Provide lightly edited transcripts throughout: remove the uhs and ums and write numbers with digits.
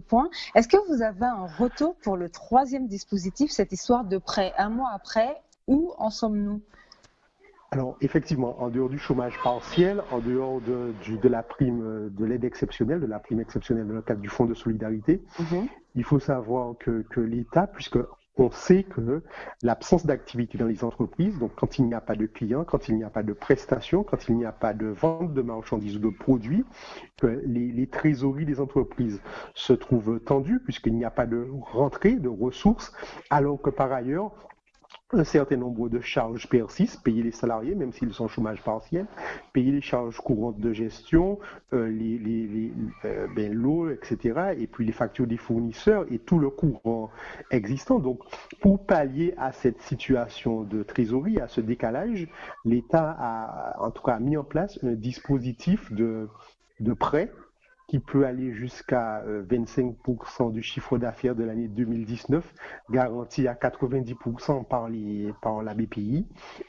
point. Est-ce que vous avez un retour pour le troisième dispositif, cette histoire de prêt un mois après? Où en sommes-nous? Alors, effectivement, en dehors du chômage partiel, en dehors de la prime, de l'aide exceptionnelle, de la prime exceptionnelle dans le cadre du Fonds de solidarité, il faut savoir que l'État, puisque on sait que l'absence d'activité dans les entreprises, donc quand il n'y a pas de clients, quand il n'y a pas de prestations, quand il n'y a pas de vente de marchandises ou de produits, que les trésoreries des entreprises se trouvent tendues puisqu'il n'y a pas de rentrée de ressources, alors que par ailleurs, un certain nombre de charges persistent, payer les salariés, même s'ils sont au chômage partiel, payer les charges courantes de gestion, l'eau, etc., et puis les factures des fournisseurs et tout le courant existant. Donc, pour pallier à cette situation de trésorerie, à ce décalage, l'État a en tout cas mis en place un dispositif de prêt qui peut aller jusqu'à 25% du chiffre d'affaires de l'année 2019, garanti à 90% par la BPI,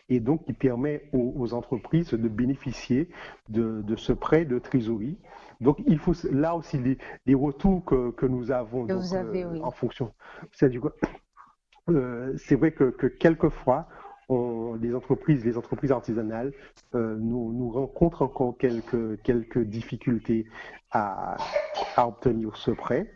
et donc qui permet aux entreprises de bénéficier de ce prêt de trésorerie. Donc il faut là aussi les retours que nous avons Que vous avez, oui. en fonction. C'est vrai que quelquefois, les entreprises artisanales nous rencontrent encore quelques difficultés à obtenir ce prêt.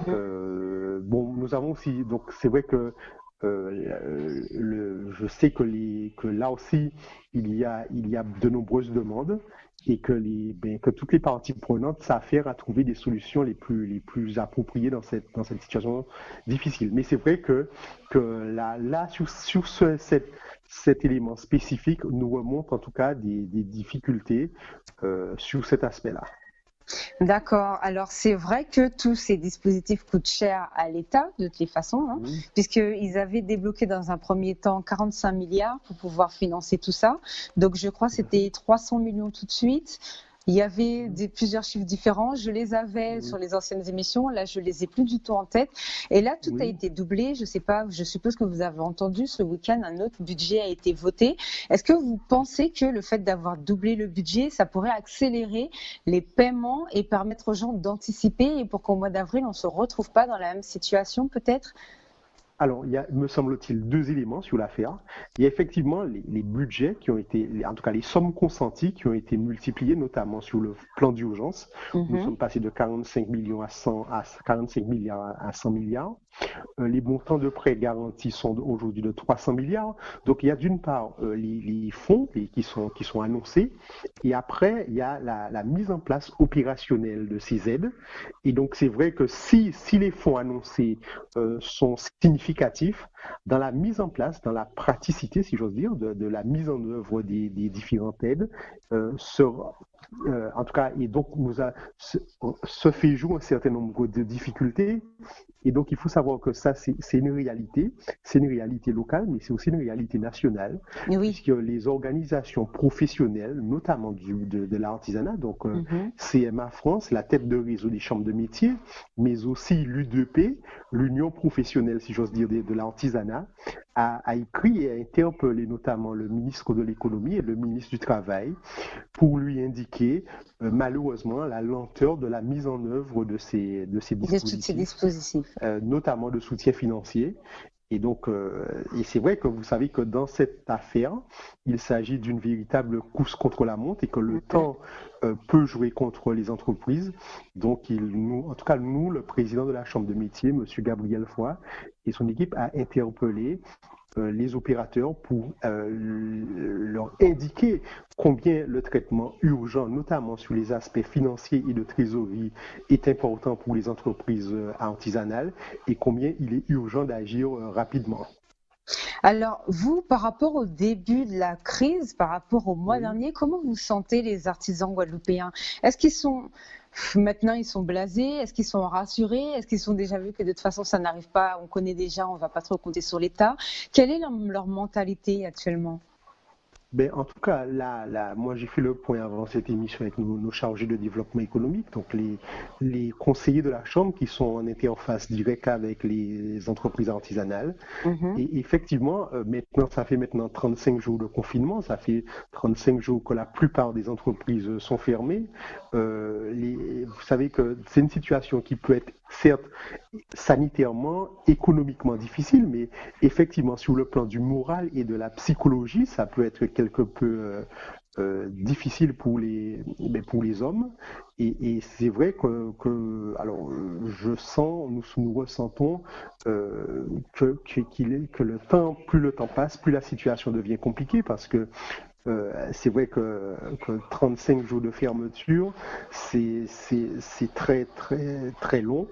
Nous avons aussi, donc c'est vrai que je sais que là aussi il y a de nombreuses demandes et que toutes les parties prenantes s'affairent à trouver des solutions les plus appropriées dans cette situation difficile. Mais c'est vrai que là sur cet élément spécifique nous remonte en tout cas des difficultés sur cet aspect-là. D'accord. Alors, c'est vrai que tous ces dispositifs coûtent cher à l'État, de toutes les façons, puisqu'ils avaient débloqué dans un premier temps 45 milliards pour pouvoir financer tout ça. Donc, je crois que c'était 300 millions tout de suite. Il y avait plusieurs chiffres différents. Je les avais sur les anciennes émissions. Là, je les ai plus du tout en tête. Et là, tout a été doublé. Je sais pas. Je suppose que vous avez entendu ce week-end, un autre budget a été voté. Est-ce que vous pensez que le fait d'avoir doublé le budget, ça pourrait accélérer les paiements et permettre aux gens d'anticiper et pour qu'au mois d'avril, on ne se retrouve pas dans la même situation, peut-être? Alors, il y a, me semble-t-il, deux éléments sur l'affaire. Il y a effectivement les budgets qui ont été, en tout cas les sommes consenties qui ont été multipliées, notamment sur le plan d'urgence. Nous sommes passés de 45 millions à 45 milliards à 100 milliards. Les montants de prêts garantis sont aujourd'hui de 300 milliards. Donc, il y a d'une part les fonds qui sont annoncés, et après, il y a la mise en place opérationnelle de ces aides. Et donc, c'est vrai que si les fonds annoncés sont significatifs dans la mise en place, dans la praticité, si j'ose dire, de la mise en œuvre des différentes aides, en tout cas, et donc se fait jour un certain nombre de difficultés. Et donc, il faut savoir que ça, c'est une réalité locale, mais c'est aussi une réalité nationale, puisque les organisations professionnelles, notamment de l'artisanat, donc CMA France, la tête de réseau des chambres de métier, mais aussi l'UDP, l'Union professionnelle, si j'ose dire, de l'artisanat, a écrit et a interpellé notamment le ministre de l'économie et le ministre du Travail pour lui indiquer malheureusement la lenteur de la mise en œuvre de ces dispositifs, notamment de soutien financier. Et donc, et c'est vrai que vous savez que dans cette affaire, il s'agit d'une véritable course contre la montre et que le temps peut jouer contre les entreprises. Donc, en tout cas, nous, le président de la Chambre de métier, M. Gabriel Foy, et son équipe a interpellé les opérateurs pour leur indiquer combien le traitement urgent, notamment sur les aspects financiers et de trésorerie, est important pour les entreprises artisanales et combien il est urgent d'agir rapidement. Alors, vous, par rapport au début de la crise, par rapport au mois dernier, comment vous sentez les artisans guadeloupéens? Est-ce qu'ils sont... Maintenant, ils sont blasés? Est-ce qu'ils sont rassurés? Est-ce qu'ils ont déjà vu que de toute façon, ça n'arrive pas? On connaît déjà, on ne va pas trop compter sur l'État. Quelle est leur mentalité actuellement? En tout cas, moi j'ai fait le point avant cette émission avec nos chargés de développement économique, donc les conseillers de la Chambre qui sont en interface directe avec les entreprises artisanales. Et effectivement, ça fait maintenant 35 jours de confinement, ça fait 35 jours que la plupart des entreprises sont fermées. Vous savez que c'est une situation qui peut être certes sanitairement, économiquement difficile, mais effectivement sur le plan du moral et de la psychologie, ça peut être quelque peu difficile pour les hommes. Et c'est vrai alors, je sens, nous ressentons que plus le temps passe, plus la situation devient compliquée parce que c'est vrai que 35 jours de fermeture, c'est très, très, très long.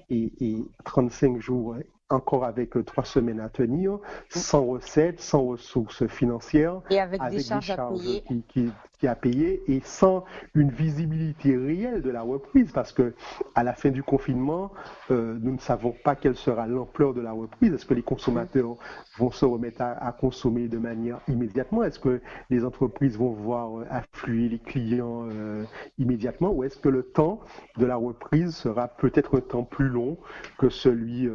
Et 35 jours encore avec 3 semaines à tenir, sans recettes, sans ressources financières, et avec des avec des charges à charges payer. qui à payer et sans une visibilité réelle de la reprise parce que à la fin du confinement, nous ne savons pas quelle sera l'ampleur de la reprise. Est-ce que les consommateurs vont se remettre à consommer de manière immédiatement? Est-ce que les entreprises vont voir affluer les clients immédiatement ou est-ce que le temps de la reprise sera peut-être un temps plus long que celui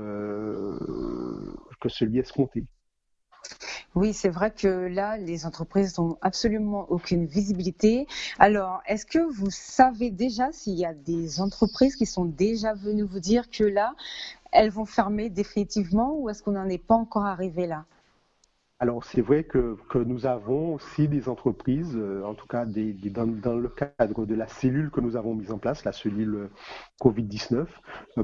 escompté? Oui, c'est vrai que là, les entreprises n'ont absolument aucune visibilité. Alors, est-ce que vous savez déjà s'il y a des entreprises qui sont déjà venues vous dire que là, elles vont fermer définitivement ou est-ce qu'on n'en est pas encore arrivé là? Alors, c'est vrai que nous avons aussi des entreprises, en tout cas dans le cadre de la cellule que nous avons mise en place, la cellule Covid-19,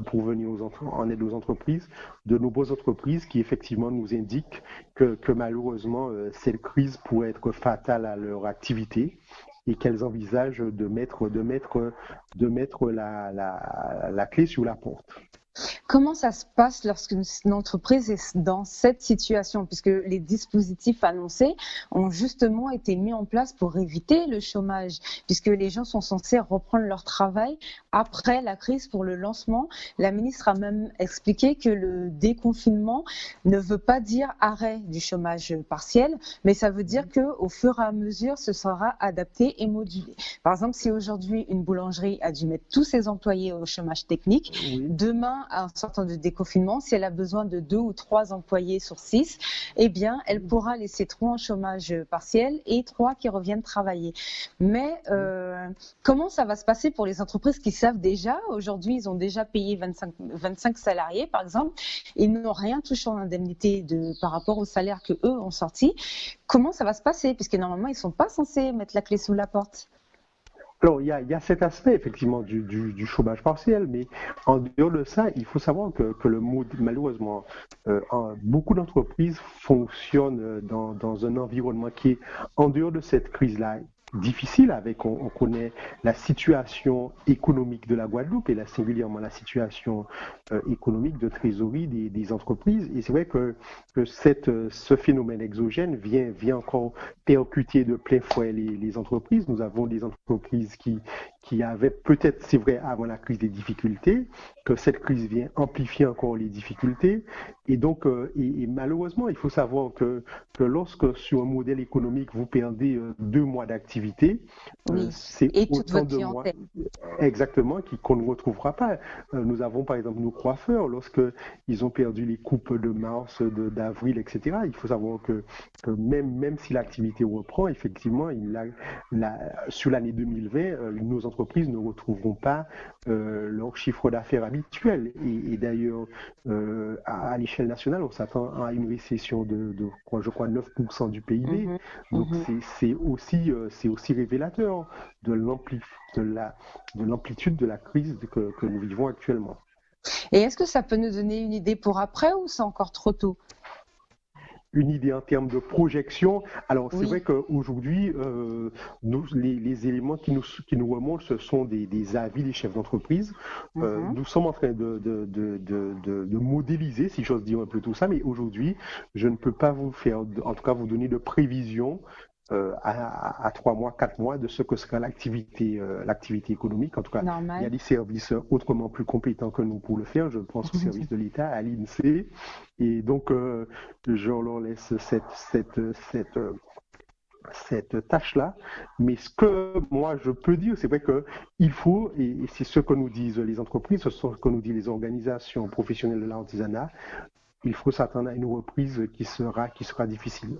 pour venir en aide aux entreprises, de nombreuses entreprises qui effectivement nous indiquent que malheureusement, cette crise pourrait être fatale à leur activité et qu'elles envisagent de mettre la clé sur la porte. Comment ça se passe lorsqu'une entreprise est dans cette situation, puisque les dispositifs annoncés ont justement été mis en place pour éviter le chômage, puisque les gens sont censés reprendre leur travail après la crise pour le lancement. La ministre a même expliqué que le déconfinement ne veut pas dire arrêt du chômage partiel, mais ça veut dire qu'au fur et à mesure, ce sera adapté et modulé. Par exemple, si aujourd'hui une boulangerie a dû mettre tous ses employés au chômage technique, demain, en sortant de déconfinement, si elle a besoin de 2 ou 3 employés sur 6, eh bien, elle pourra laisser 3 en chômage partiel et 3 qui reviennent travailler. Mais comment ça va se passer pour les entreprises qui savent déjà, aujourd'hui, ils ont déjà payé 25 salariés, par exemple, ils n'ont rien touché en indemnité par rapport au salaire qu'eux ont sorti. Comment ça va se passer? Puisque normalement, ils ne sont pas censés mettre la clé sous la porte. Alors, il y a cet aspect, effectivement, du chômage partiel, mais en dehors de ça, il faut savoir que malheureusement, beaucoup d'entreprises fonctionnent dans un environnement qui est, en dehors de cette crise-là, difficile on connaît la situation économique de la Guadeloupe et singulièrement la situation économique de trésorerie des entreprises. Et c'est vrai que ce phénomène exogène vient encore percuter de plein fouet les entreprises. Nous avons des entreprises qui avaient peut-être, c'est vrai, avant la crise des difficultés, que cette crise vient amplifier encore les difficultés. Et donc, et malheureusement, il faut savoir que lorsque sur un modèle économique, vous perdez 2 mois d'activité, c'est et toute autant votre de mois clientèle. exactement qu'on ne retrouvera pas. Nous avons par exemple nos coiffeurs, lorsque ils ont perdu les coupes de mars, d'avril, etc. Il faut savoir que même si l'activité reprend, effectivement, sur l'année 2020, nos entreprises ne retrouveront pas leur chiffre d'affaires habituel. Et d'ailleurs, à l'échelle nationale, on s'attend à une récession je crois, 9% du PIB. Donc, c'est aussi révélateur de l'amplitude de la crise que nous vivons actuellement. Et est-ce que ça peut nous donner une idée pour après ou c'est encore trop tôt? Une idée en termes de projection. Alors, c'est vrai qu'aujourd'hui, les éléments qui nous remontent, ce sont des avis des chefs d'entreprise. Nous sommes en train de modéliser, si j'ose dire un peu tout ça, mais aujourd'hui, je ne peux pas en tout cas, vous donner de prévisions à 3 mois, 4 mois de ce que sera l'activité économique. En tout cas, Normal. il y a des services autrement plus compétents que nous pour le faire. Je pense au service de l'État, à l'INSEE. Et donc, je leur laisse cette tâche-là. Mais ce que moi je peux dire, c'est vrai qu'il faut, et c'est ce que nous disent les entreprises, ce sont ce que nous disent les organisations professionnelles de l'artisanat, il faut s'attendre à une reprise qui sera difficile.